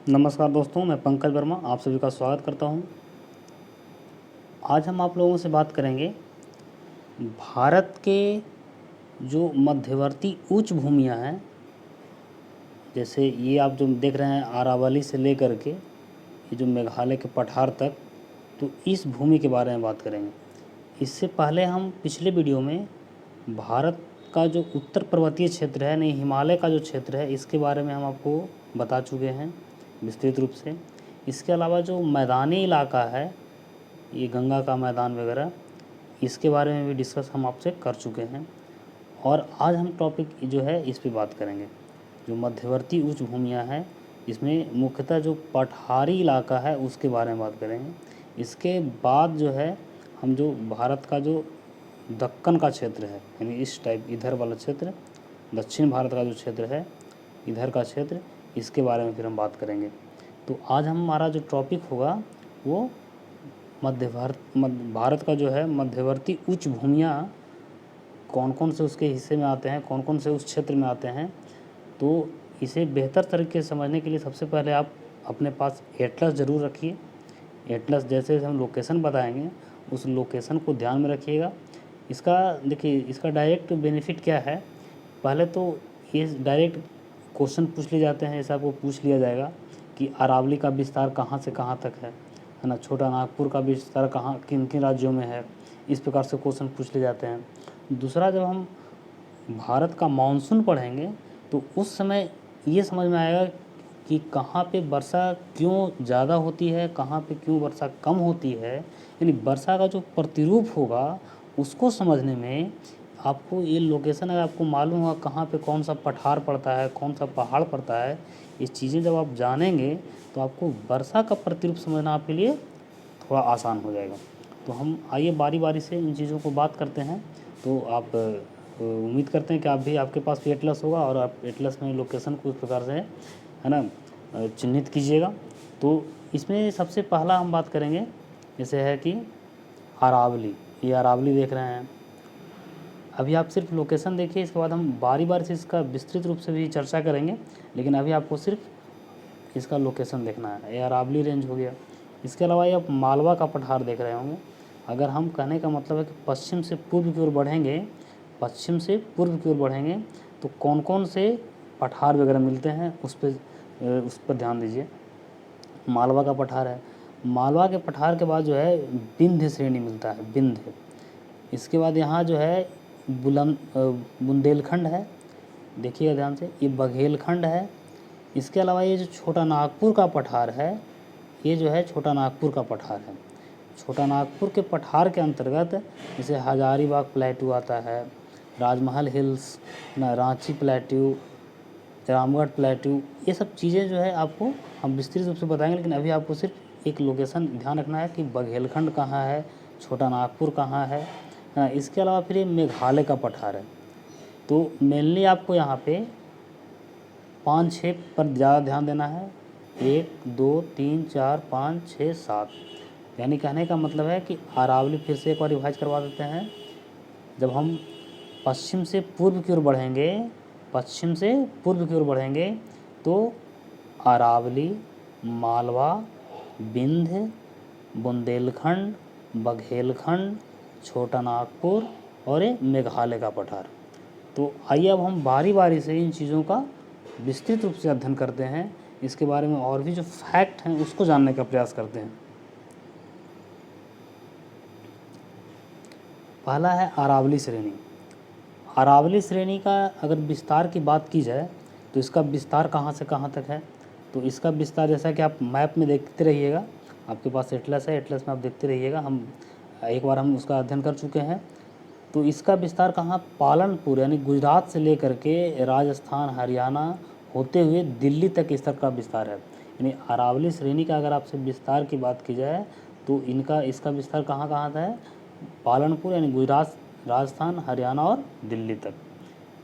नमस्कार दोस्तों, मैं पंकज वर्मा आप सभी का स्वागत करता हूं। आज हम आप लोगों से बात करेंगे भारत के जो मध्यवर्ती उच्च भूमियां हैं, जैसे ये आप जो देख रहे हैं अरावली से लेकर के ये जो मेघालय के पठार तक, तो इस भूमि के बारे में बात करेंगे। इससे पहले हम पिछले वीडियो में भारत का जो उत्तर पर्वतीय क्षेत्र है, नहीं हिमालय का जो क्षेत्र है, इसके बारे में हम आपको बता चुके हैं विस्तृत रूप से। इसके अलावा जो मैदानी इलाका है, ये गंगा का मैदान वगैरह, इसके बारे में भी डिस्कस हम आपसे कर चुके हैं। और आज हम टॉपिक जो है इस पे बात करेंगे, जो मध्यवर्ती उच्च भूमियाँ हैं, इसमें मुख्यतः जो पठारी इलाका है उसके बारे में बात करेंगे। इसके बाद जो है हम जो भारत का जो दक्कन का क्षेत्र है, यानी इस टाइप इधर वाला क्षेत्र, दक्षिण भारत का जो क्षेत्र है, इधर का क्षेत्र, इसके बारे में फिर हम बात करेंगे। तो आज हमारा जो टॉपिक होगा वो भारत का जो है मध्यवर्ती उच्च भूमियाँ कौन कौन से उसके हिस्से में आते हैं, कौन कौन से उस क्षेत्र में आते हैं। तो इसे बेहतर तरीके से समझने के लिए सबसे पहले आप अपने पास एटलस ज़रूर रखिए। एटलस जैसे हम लोकेशन बताएंगे उस लोकेशन को ध्यान में रखिएगा। इसका देखिए, इसका डायरेक्ट बेनिफिट क्या है। पहले तो ये डायरेक्ट क्वेश्चन पूछ लिए जाते हैं, जैसे आपको पूछ लिया जाएगा कि अरावली का विस्तार कहाँ से कहाँ तक है ना, छोटा नागपुर का विस्तार कहाँ किन किन राज्यों में है, इस प्रकार से क्वेश्चन पूछ लिए जाते हैं। दूसरा, जब हम भारत का मानसून पढ़ेंगे तो उस समय ये समझ में आएगा कि कहाँ पे वर्षा क्यों ज़्यादा होती है, कहाँ पे क्यों वर्षा कम होती है। यानी वर्षा का जो प्रतिरूप होगा उसको समझने में आपको ये लोकेशन अगर आपको मालूम होगा कहाँ पे कौन सा पठार पड़ता है, कौन सा पहाड़ पड़ता है, ये चीज़ें जब आप जानेंगे तो आपको वर्षा का प्रतिरूप समझना आपके लिए थोड़ा आसान हो जाएगा। तो हम आइए बारी बारी से इन चीज़ों को बात करते हैं। तो आप उम्मीद करते हैं कि आप भी, आपके पास भी एटलस होगा और आप एटलस में लोकेशन को उस प्रकार से है ना चिन्हित कीजिएगा। तो इसमें सबसे पहला हम बात करेंगे, जैसे है कि अरावली। ये अरावली देख रहे हैं। अभी आप सिर्फ लोकेशन देखिए, इसके बाद हम बारी बारी से इसका विस्तृत रूप से भी चर्चा करेंगे, लेकिन अभी आपको सिर्फ इसका लोकेशन देखना है। ये अरावली रेंज हो गया। इसके अलावा ये आप मालवा का पठार देख रहे होंगे। अगर हम कहने का मतलब है कि पश्चिम से पूर्व की ओर बढ़ेंगे, पश्चिम से पूर्व की ओर बढ़ेंगे तो कौन कौन से पठार वगैरह मिलते हैं उस पर ध्यान दीजिए। मालवा का पठार है। मालवा के पठार के बाद जो है विंध्य श्रेणी मिलता है, विंध्य। इसके बाद यहाँ जो है बुंदेलखंड है, देखिएगा ध्यान से, ये बघेलखंड है। इसके अलावा ये जो छोटा नागपुर का पठार है, ये जो है छोटा नागपुर का पठार है। छोटा नागपुर के पठार के अंतर्गत जैसे हजारीबाग प्लेट्यू आता है, राजमहल हिल्स ना, रांची प्लेट्यू, रामगढ़ प्लेट्यू, ये सब चीज़ें जो है आपको हम विस्तृत रूप से बताएंगे। लेकिन अभी आपको सिर्फ एक लोकेशन ध्यान रखना है कि बघेलखंड कहाँ है, छोटा नागपुर कहाँ है। इसके अलावा फिर ये मेघालय का पठार है। तो मेनली आपको यहाँ पे 5-6 पर ज़्यादा ध्यान देना है। 1 2 3 4 5 6 7, यानी कहने का मतलब है कि अरावली फिर से एक बार रिवाइज करवा देते हैं। जब हम पश्चिम से पूर्व की ओर बढ़ेंगे, पश्चिम से पूर्व की ओर बढ़ेंगे तो अरावली, मालवा, विंध्य, बुंदेलखंड, बघेलखंड, छोटा नागपुर और ये मेघालय का पठार। तो आइए अब हम बारी बारी से इन चीज़ों का विस्तृत रूप से अध्ययन करते हैं। इसके बारे में और भी जो फैक्ट हैं उसको जानने का प्रयास करते हैं। पहला है अरावली श्रेणी। अरावली श्रेणी का अगर विस्तार की बात की जाए तो इसका विस्तार कहाँ से कहाँ तक है। तो इसका विस्तार जैसा कि आप मैप में देखते रहिएगा, आपके पास एटलस है, एटलस में आप देखते रहिएगा, हम एक बार हम उसका अध्ययन कर चुके हैं। तो इसका विस्तार कहाँ, पालनपुर यानी गुजरात से लेकर के राजस्थान, हरियाणा होते हुए दिल्ली तक इस तक का विस्तार है। यानी अरावली श्रेणी का अगर आपसे विस्तार की बात की जाए तो इसका विस्तार कहाँ कहाँ है, पालनपुर यानी गुजरात, राजस्थान, हरियाणा और दिल्ली तक।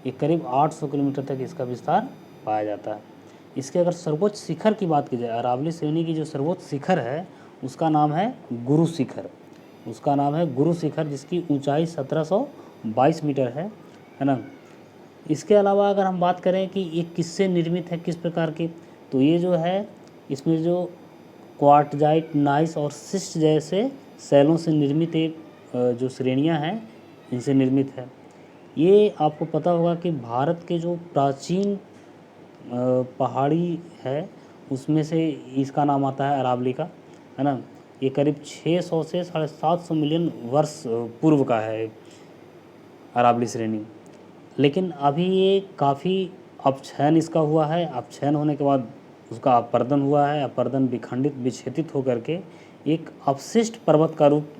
ये करीब 800 किलोमीटर तक इसका विस्तार पाया जाता है। इसके अगर सर्वोच्च शिखर की बात की जाए, अरावली श्रेणी की जो सर्वोच्च शिखर है उसका नाम है गुरु शिखर। उसका नाम है गुरु शिखर, जिसकी ऊंचाई 1722 मीटर है ना। इसके अलावा अगर हम बात करें कि ये किससे निर्मित है, किस प्रकार की, तो ये जो है इसमें जो क्वार्टजाइट, नाइस और सिस्ट जैसे सेलों से निर्मित एक जो श्रेणियां हैं इनसे निर्मित है। ये आपको पता होगा कि भारत के जो प्राचीन पहाड़ी है उसमें से इसका नाम आता है अरावली का, है ना। ये करीब 600 से 750 मिलियन वर्ष पूर्व का है अरावली श्रेणी। लेकिन अभी ये काफ़ी अपक्षयन इसका हुआ है। अपक्षयन होने के बाद उसका अपरदन हुआ है। अपरदन विखंडित विक्षेपित होकर के एक अवशिष्ट पर्वत का रूप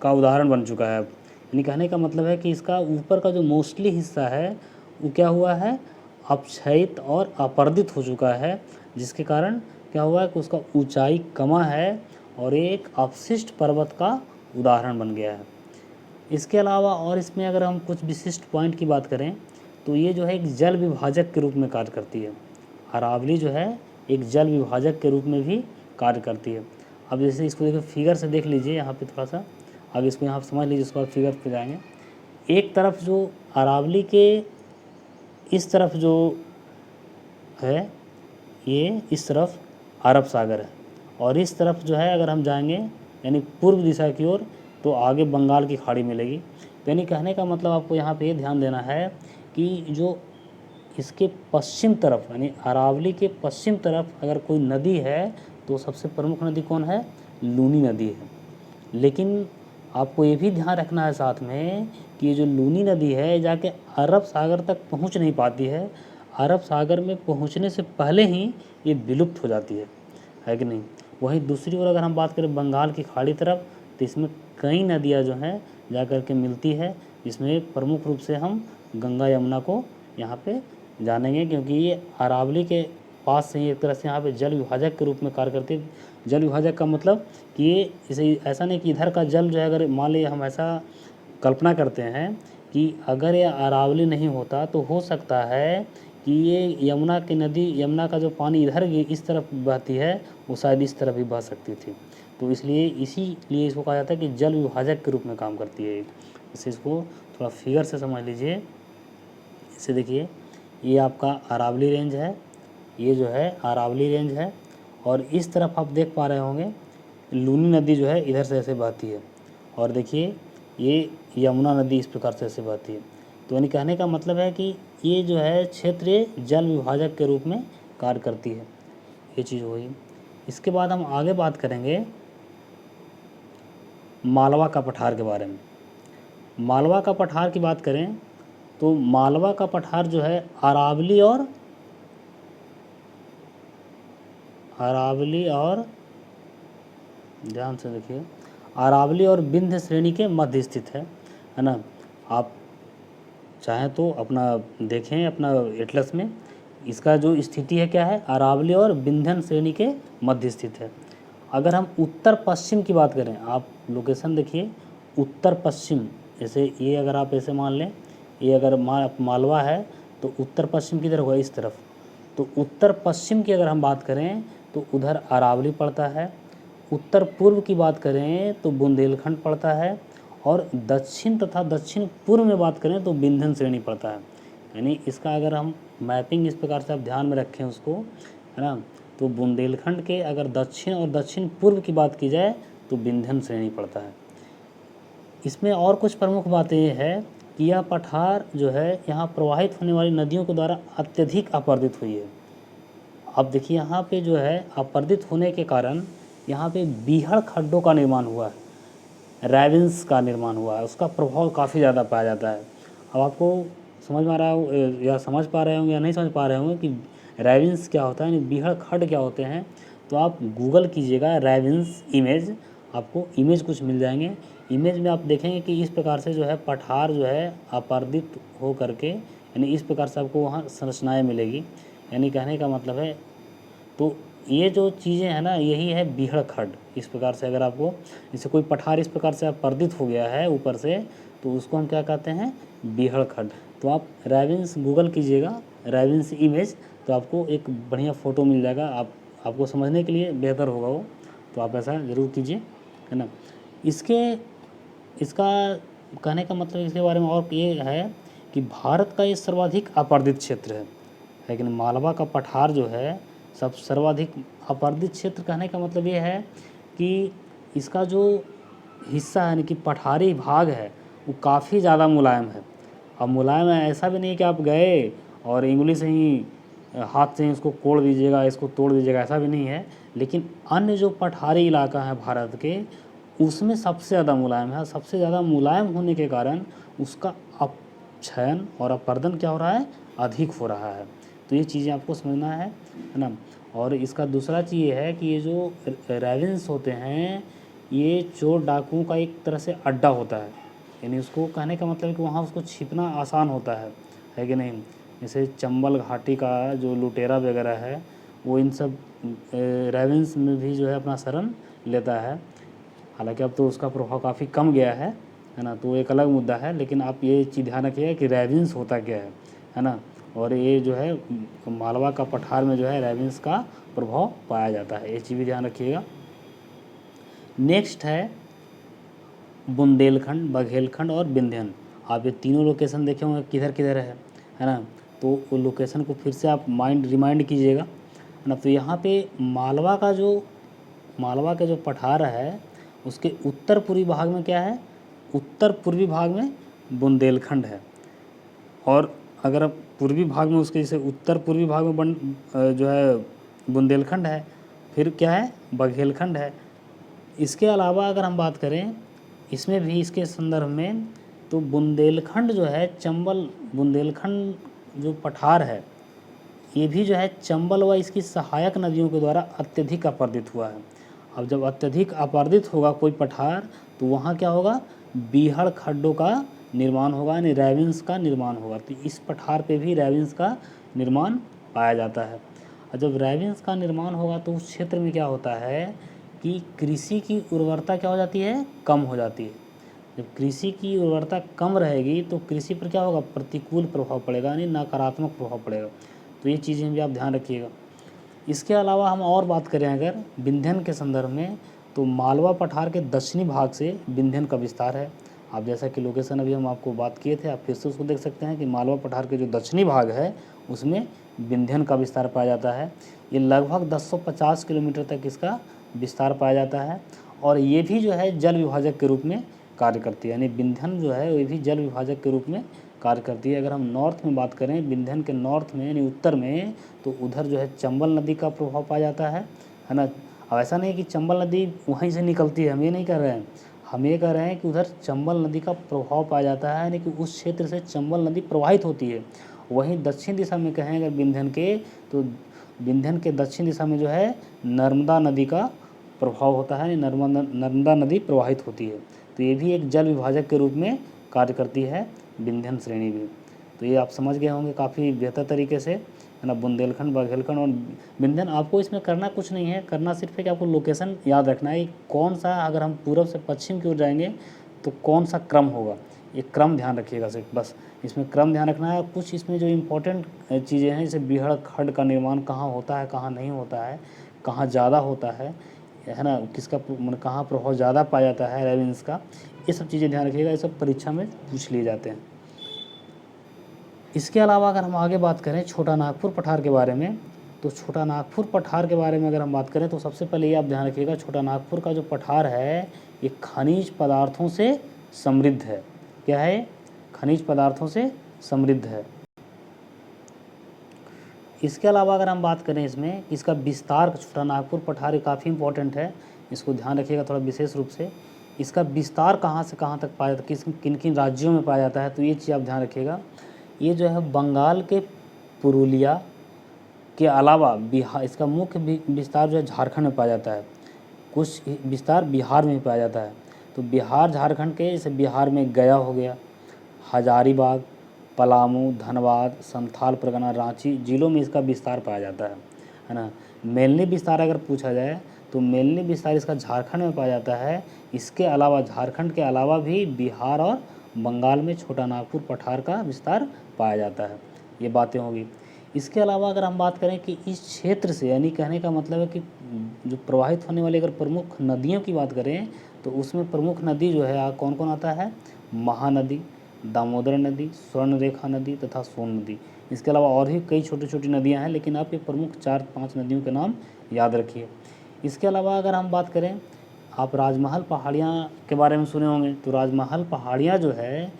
का उदाहरण बन चुका है। यानी कहने का मतलब है कि इसका ऊपर का जो मोस्टली हिस्सा है वो क्या हुआ है, अपक्षयित और अपर्दित हो चुका है, जिसके कारण क्या हुआ है कि उसका ऊंचाई कमा है और एक अवशिष्ट पर्वत का उदाहरण बन गया है। इसके अलावा और इसमें अगर हम कुछ विशिष्ट पॉइंट की बात करें तो ये जो है एक जल विभाजक के रूप में कार्य करती है। अरावली जो है एक जल विभाजक के रूप में भी कार्य करती है। अब जैसे इसको देखिए फिगर से देख लीजिए यहाँ पे थोड़ा सा, अब इसको यहाँ समझ लीजिए, उसके बाद फिगर पे जाएंगे। एक तरफ जो अरावली के इस तरफ जो है ये इस तरफ अरब सागर है, और इस तरफ जो है अगर हम जाएंगे यानी पूर्व दिशा की ओर तो आगे बंगाल की खाड़ी मिलेगी। तो यानी कहने का मतलब आपको यहाँ पे ये ध्यान देना है कि जो इसके पश्चिम तरफ यानी अरावली के पश्चिम तरफ अगर कोई नदी है तो सबसे प्रमुख नदी कौन है, लूनी नदी है। लेकिन आपको ये भी ध्यान रखना है साथ में कि ये जो लूनी नदी है जाके अरब सागर तक पहुंच नहीं पाती है। अरब सागर में पहुंचने से पहले ही ये विलुप्त हो जाती है कि नहीं। वहीं दूसरी ओर अगर हम बात करें बंगाल की खाड़ी तरफ तो इसमें कई नदियाँ जो हैं जा कर के मिलती है, जिसमें प्रमुख रूप से हम गंगा यमुना को यहाँ पे जानेंगे, क्योंकि ये अरावली के पास से ही एक तरह से यहाँ पे जल विभाजक के रूप में कार्य करती है। जल विभाजक का मतलब कि ये इसे ऐसा नहीं कि इधर का जल जो है, अगर मान लीजिए हम ऐसा कल्पना करते हैं कि अगर ये अरावली नहीं होता तो हो सकता है कि ये यमुना की नदी, यमुना का जो पानी इधर इस तरफ बहती है वो शायद इस तरफ भी बह सकती थी। तो इसीलिए इसको कहा जाता है कि जल विभाजक के रूप में काम करती है। इसे इसको थोड़ा फिगर से समझ लीजिए। इसे देखिए, ये आपका अरावली रेंज है, ये जो है अरावली रेंज है, और इस तरफ आप देख पा रहे होंगे लूनी नदी जो है इधर से ऐसे बहती है, और देखिए ये यमुना नदी इस प्रकार से ऐसे बहती है। तो यानी कहने का मतलब है कि ये जो है क्षेत्रीय जल विभाजक के रूप में कार्य करती है। ये चीज़ हुई। इसके बाद हम आगे बात करेंगे मालवा का पठार के बारे में। मालवा का पठार की बात करें तो मालवा का पठार जो है अरावली और ध्यान से देखिए, अरावली और विंध्य श्रेणी के मध्य स्थित है ना। आप चाहें तो अपना देखें अपना एटलस में, इसका जो स्थिति है क्या है, अरावली और विंध्यन श्रेणी के मध्य स्थित है। अगर हम उत्तर पश्चिम की बात करें, आप लोकेशन देखिए उत्तर पश्चिम, जैसे ये अगर आप ऐसे मान लें, ये अगर मालवा है तो उत्तर पश्चिम किधर होगा, इस तरफ। तो उत्तर पश्चिम की अगर हम बात करें तो उधर अरावली पड़ता है। उत्तर पूर्व की बात करें तो बुंदेलखंड पड़ता है, और दक्षिण तथा दक्षिण पूर्व में बात करें तो विंध्यन श्रेणी पड़ता है। यानी इसका अगर हम मैपिंग इस प्रकार से आप ध्यान में रखें उसको, है ना, तो बुंदेलखंड के अगर दक्षिण और दक्षिण पूर्व की बात की जाए तो विंध्यन श्रेणी पड़ता है। इसमें और कुछ प्रमुख बातें ये है कि यह पठार जो है यहाँ प्रवाहित होने वाली नदियों के द्वारा अत्यधिक अपर्दित हुई है। अब देखिए यहाँ पे जो है अपर्दित होने के कारण यहाँ पे बीहड़ खड्डों का निर्माण हुआ है, रैविन्स का निर्माण हुआ है, उसका प्रभाव काफ़ी ज़्यादा पाया जाता है। अब आपको समझ में आ रहा हो या समझ पा रहे होंगे या नहीं समझ पा रहे होंगे कि रैविन्स क्या होता है, यानी बीहड़ खड्ड क्या होते हैं। तो आप गूगल कीजिएगा रैविन्स इमेज, आपको इमेज कुछ मिल जाएंगे। इमेज में आप देखेंगे कि इस प्रकार से जो है पठार जो है अपर्दित हो करके, यानी इस प्रकार से आपको वहाँ संरचनाएँ मिलेगी। यानी कहने का मतलब है, तो ये जो चीज़ें हैं ना, यही है बीहड़ खड्ड। इस प्रकार से अगर आपको जैसे कोई पठार इस प्रकार से अपर्दित हो गया है ऊपर से, तो उसको हम क्या कहते हैं, बीहड़ खड्ड। तो आप रैविन्स गूगल कीजिएगा, रैविन्स इमेज, तो आपको एक बढ़िया फ़ोटो मिल जाएगा। आपको समझने के लिए बेहतर होगा वो, तो आप ऐसा ज़रूर कीजिए, है ना। इसका कहने का मतलब इसके बारे में और ये है कि भारत का ये सर्वाधिक अपर्दित क्षेत्र है, लेकिन मालवा का पठार जो है सब सर्वाधिक अपरदित क्षेत्र कहने का मतलब ये है कि इसका जो हिस्सा है यानी कि पठारी भाग है वो काफ़ी ज़्यादा मुलायम है। अब मुलायम है ऐसा भी नहीं कि आप गए और उंगली से ही हाथ से ही उसको कोड़ दीजिएगा, इसको तोड़ दीजिएगा, ऐसा भी नहीं है। लेकिन अन्य जो पठारी इलाका है भारत के उसमें सबसे ज़्यादा मुलायम है। सबसे ज़्यादा मुलायम होने के कारण उसका अपक्षयन और अपर्दन क्या हो रहा है, अधिक हो रहा है। तो ये चीज़ें आपको समझना है ना। और इसका दूसरा चीज़ ये है कि ये जो रेवेंस होते हैं ये चोर डाकुओं का एक तरह से अड्डा होता है। यानी उसको कहने का मतलब कि वहाँ उसको छिपना आसान होता है कि नहीं। जैसे चंबल घाटी का जो लुटेरा वगैरह है वो इन सब रेवेंस में भी जो है अपना शरण लेता है। हालांकि अब तो उसका प्रभाव काफ़ी कम गया है ना, तो एक अलग मुद्दा है। लेकिन आप ये चीज़ ध्यान रखिएगा कि रेवेंस होता क्या है ना। और ये जो है मालवा का पठार में जो है रेवेंस का प्रभाव पाया जाता है, ये चीज़ भी ध्यान रखिएगा। नेक्स्ट है बुंदेलखंड, बघेलखंड और विंध्यन। आप ये तीनों लोकेशन देखे होंगे किधर किधर है ना। तो वो लोकेशन को फिर से आप रिमाइंड कीजिएगा ना। तो यहाँ पे मालवा का जो पठार है उसके उत्तर पूर्वी भाग में क्या है, उत्तर पूर्वी भाग में बुंदेलखंड है। और अगर आप पूर्वी भाग में उसके जैसे उत्तर पूर्वी भाग में जो है बुंदेलखंड है, फिर क्या है, बघेलखंड है। इसके अलावा अगर हम बात करें इसमें भी इसके संदर्भ में तो बुंदेलखंड जो है चंबल, बुंदेलखंड जो पठार है ये भी जो है चंबल व इसकी सहायक नदियों के द्वारा अत्यधिक अपरदित हुआ है। अब जब अत्यधिक अपरदित होगा कोई पठार तो वहाँ क्या होगा, बीहड़ खड्डों का निर्माण होगा, यानी रेवेंस का निर्माण होगा। तो इस पठार पे भी रेवेंस का निर्माण पाया जाता है। और जब रेवेंस का निर्माण होगा तो उस क्षेत्र में क्या होता है कि कृषि की उर्वरता क्या हो जाती है, कम हो जाती है। जब कृषि की उर्वरता कम रहेगी तो कृषि पर क्या होगा, प्रतिकूल प्रभाव पड़ेगा, यानी नकारात्मक प्रभाव पड़ेगा। तो ये चीज़ें भी आप ध्यान रखिएगा। इसके अलावा हम और बात करें अगर विंध्यन के संदर्भ में तो मालवा पठार के दक्षिणी भाग से विंध्यन का विस्तार है। आप जैसा कि लोकेशन अभी हम आपको बात किए थे, आप फिर से उसको देख सकते हैं कि मालवा पठार के जो दक्षिणी भाग है उसमें विंध्यन का विस्तार पाया जाता है। ये लगभग 1050 किलोमीटर तक इसका विस्तार पाया जाता है। और ये भी जो है जल विभाजक के रूप में कार्य करती है, यानी विंध्यन जो है ये भी जल विभाजक के रूप में कार्य करती है। अगर हम नॉर्थ में बात करें, विंध्यन के नॉर्थ में यानी उत्तर में, तो उधर जो है चंबल नदी का प्रभाव पाया जाता है ना। अब ऐसा नहीं कि चंबल नदी वहीं से निकलती है, हम ये नहीं कर रहे हैं। हम ये कह रहे हैं कि उधर चंबल नदी का प्रभाव पाया जाता है, यानी कि उस क्षेत्र से चंबल नदी प्रवाहित होती है। वहीं दक्षिण दिशा में कहें अगर विंध्यन के, तो विंध्यन के दक्षिण दिशा में जो है नर्मदा नदी का प्रभाव होता है, नर्मदा नदी प्रवाहित होती है। तो ये भी एक जल विभाजक के रूप में कार्य करती है विंध्यन श्रेणी भी। तो ये आप समझ गए होंगे काफ़ी बेहतर तरीके से, है ना। बुंदेलखंड, बघेलखंड और विंध्यन। आपको इसमें करना कुछ नहीं है, करना सिर्फ है कि आपको लोकेशन याद रखना है कौन सा, अगर हम पूर्व से पश्चिम की ओर जाएंगे तो कौन सा क्रम होगा, ये क्रम ध्यान रखिएगा सिर्फ, बस इसमें क्रम ध्यान रखना है। कुछ इसमें जो इम्पोर्टेंट चीज़ें हैं जैसे बीहड़ खड्ड का निर्माण कहाँ होता है, कहाँ नहीं होता है, कहाँ ज़्यादा होता है ना, किसका कहाँ प्रभाव ज़्यादा पाया जाता है रेवेंस का, ये सब चीज़ें ध्यान रखिएगा। ये सब परीक्षा में पूछ लिए जाते हैं। इसके अलावा अगर हम आगे बात करें छोटा नागपुर पठार के बारे में, तो छोटा नागपुर पठार के बारे में अगर हम बात करें तो सबसे पहले ये आप ध्यान रखिएगा, छोटा नागपुर का जो पठार है ये खनिज पदार्थों से समृद्ध है। क्या है, खनिज पदार्थों से समृद्ध है। इसके अलावा अगर हम बात करें इसमें इसका विस्तार, छोटा नागपुर पठार काफ़ी इंपॉर्टेंट है, इसको ध्यान रखिएगा थोड़ा विशेष रूप से। इसका विस्तार कहाँ से कहाँ तक पाया जाता है, किन किन राज्यों में पाया जाता है, तो ये चीज़ आप ध्यान रखिएगा। ये जो है बंगाल के पुरुलिया के अलावा बिहार, इसका मुख्य विस्तार जो है झारखंड में पाया जाता है, कुछ विस्तार बिहार में भी पाया जाता है। तो बिहार झारखंड के, जैसे बिहार में गया हो गया, हजारीबाग, पलामू, धनबाद, संथाल परगना, रांची जिलों में इसका विस्तार पाया जाता है ना। मेलनी विस्तार अगर पूछा जाए तो मेलनी विस्तार इसका झारखंड में पाया जाता है। इसके अलावा झारखंड के अलावा भी बिहार और बंगाल में छोटा नागपुर पठार का विस्तार पाया जाता है। ये बातें होगी। इसके अलावा अगर हम बात करें कि इस क्षेत्र से, यानी कहने का मतलब है कि जो प्रवाहित होने वाली अगर प्रमुख नदियों की बात करें तो उसमें प्रमुख नदी जो है कौन कौन आता है, महानदी, दामोदर नदी, स्वर्णरेखा नदी तथा सोन नदी। इसके अलावा और भी कई छोटी छोटी नदियाँ हैं, लेकिन आप ये प्रमुख 4-5 नदियों के नाम याद रखिए। इसके अलावा अगर हम बात करें, आप राजमहल पहाड़ियाँ के बारे में सुने होंगे, तो राजमहल पहाड़ियाँ जो है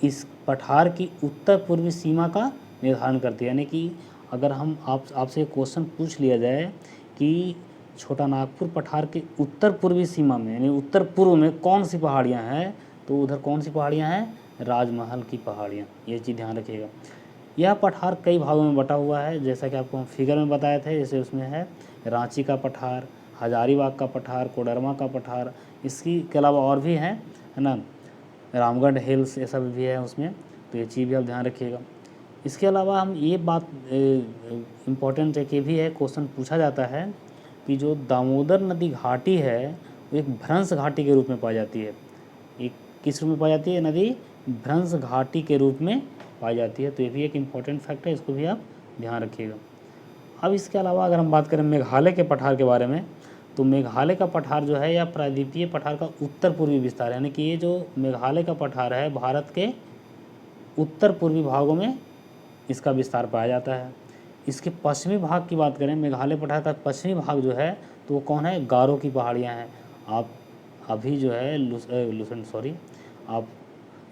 इस पठार की उत्तर पूर्वी सीमा का निर्धारण करती है। यानी कि अगर हम आपसे एक क्वेश्चन पूछ लिया जाए कि छोटा नागपुर पठार के उत्तर पूर्वी सीमा में यानी उत्तर पूर्व में कौन सी पहाड़ियाँ हैं, तो उधर कौन सी पहाड़ियाँ हैं? राजमहल की पहाड़ियाँ। ये चीज़ ध्यान रखिएगा। यह पठार कई भागों में बटा हुआ है, जैसा कि आपको हम फिगर में बताए थे। जैसे उसमें है रांची का पठार, हजारीबाग का पठार, कोडरमा का पठार, इसकी के अलावा और भी हैं, है ना, रामगढ़ हिल्स, ये सब भी है उसमें। तो ये चीज़ भी आप ध्यान रखिएगा। इसके अलावा हम ये बात इम्पॉर्टेंट है कि भी है, क्वेश्चन पूछा जाता है कि जो दामोदर नदी घाटी है वो एक भ्रंश घाटी के रूप में पाई जाती है। एक किस रूप में पाई जाती है? नदी भ्रंश घाटी के रूप में पाई जाती है। तो ये भी एक इम्पॉर्टेंट फैक्ट है, इसको भी आप ध्यान रखिएगा। अब इसके अलावा अगर हम बात करें मेघालय के पठार के बारे में, तो मेघालय का पठार जो है या प्रायद्वीपीय पठार का उत्तर पूर्वी विस्तार, यानी कि ये जो मेघालय का पठार है भारत के उत्तर पूर्वी भागों में इसका विस्तार पाया जाता है। इसके पश्चिमी भाग की बात करें, मेघालय पठार का पश्चिमी भाग जो है तो वो कौन है? गारो की पहाड़ियाँ हैं। आप अभी जो है आप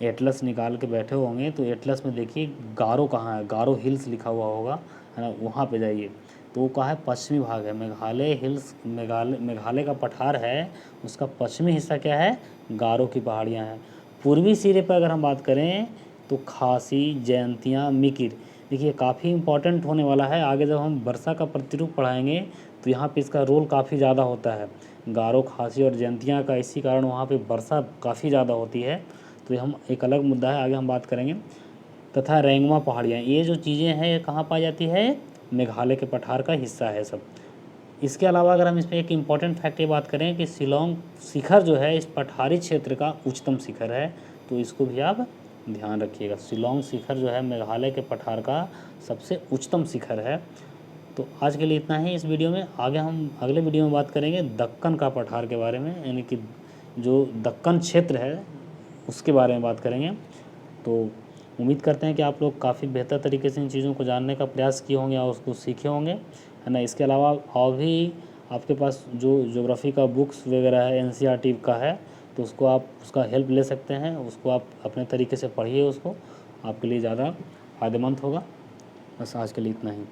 एटलस निकाल के बैठे होंगे, तो एटलस में देखिए गारो कहाँ है, गारो हिल्स लिखा हुआ होगा, है ना, वहाँ पे जाइए। तो वो कहाँ है? पश्चिमी भाग है। मेघालय हिल्स, मेघालय का पठार है, उसका पश्चिमी हिस्सा क्या है? गारो की पहाड़ियाँ हैं। पूर्वी सिरे पर अगर हम बात करें तो खासी, जयंतिया, मिकिर। देखिए काफ़ी इंपॉर्टेंट होने वाला है, आगे जब हम वर्षा का प्रतिरूप पढ़ाएंगे तो यहाँ पे इसका रोल काफ़ी ज़्यादा होता है। गारो, खासी और जयंतिया का, इसी कारण वहाँ पे वर्षा काफ़ी ज़्यादा होती है। तो ये हम एक अलग मुद्दा है, आगे हम बात करेंगे। तथा रेंगमा पहाड़ियाँ, ये जो चीज़ें हैं ये कहाँ पाई जाती है? मेघालय के पठार का हिस्सा है सब। इसके अलावा अगर हम इसमें एक इम्पॉर्टेंट फैक्ट ये बात करें कि शिलोंग शिखर जो है इस पठारी क्षेत्र का उच्चतम शिखर है, तो इसको भी आप ध्यान रखिएगा। शिलोंग शिखर जो है मेघालय के पठार का सबसे उच्चतम शिखर है। तो आज के लिए इतना ही इस वीडियो में। आगे हम अगले वीडियो में बात करेंगे दक्कन का पठार के बारे में, यानी कि जो दक्कन क्षेत्र है उसके बारे में बात करेंगे। तो उम्मीद करते हैं कि आप लोग काफ़ी बेहतर तरीके से इन चीज़ों को जानने का प्रयास किए होंगे और उसको सीखे होंगे, है ना। इसके अलावा और भी आपके पास जो ज्योग्राफी का बुक्स वगैरह है एनसीईआरटी का है, तो उसको आप उसका हेल्प ले सकते हैं, उसको आप अपने तरीके से पढ़िए, उसको आपके लिए ज़्यादा फ़ायदेमंद होगा। बस आज के लिए इतना ही।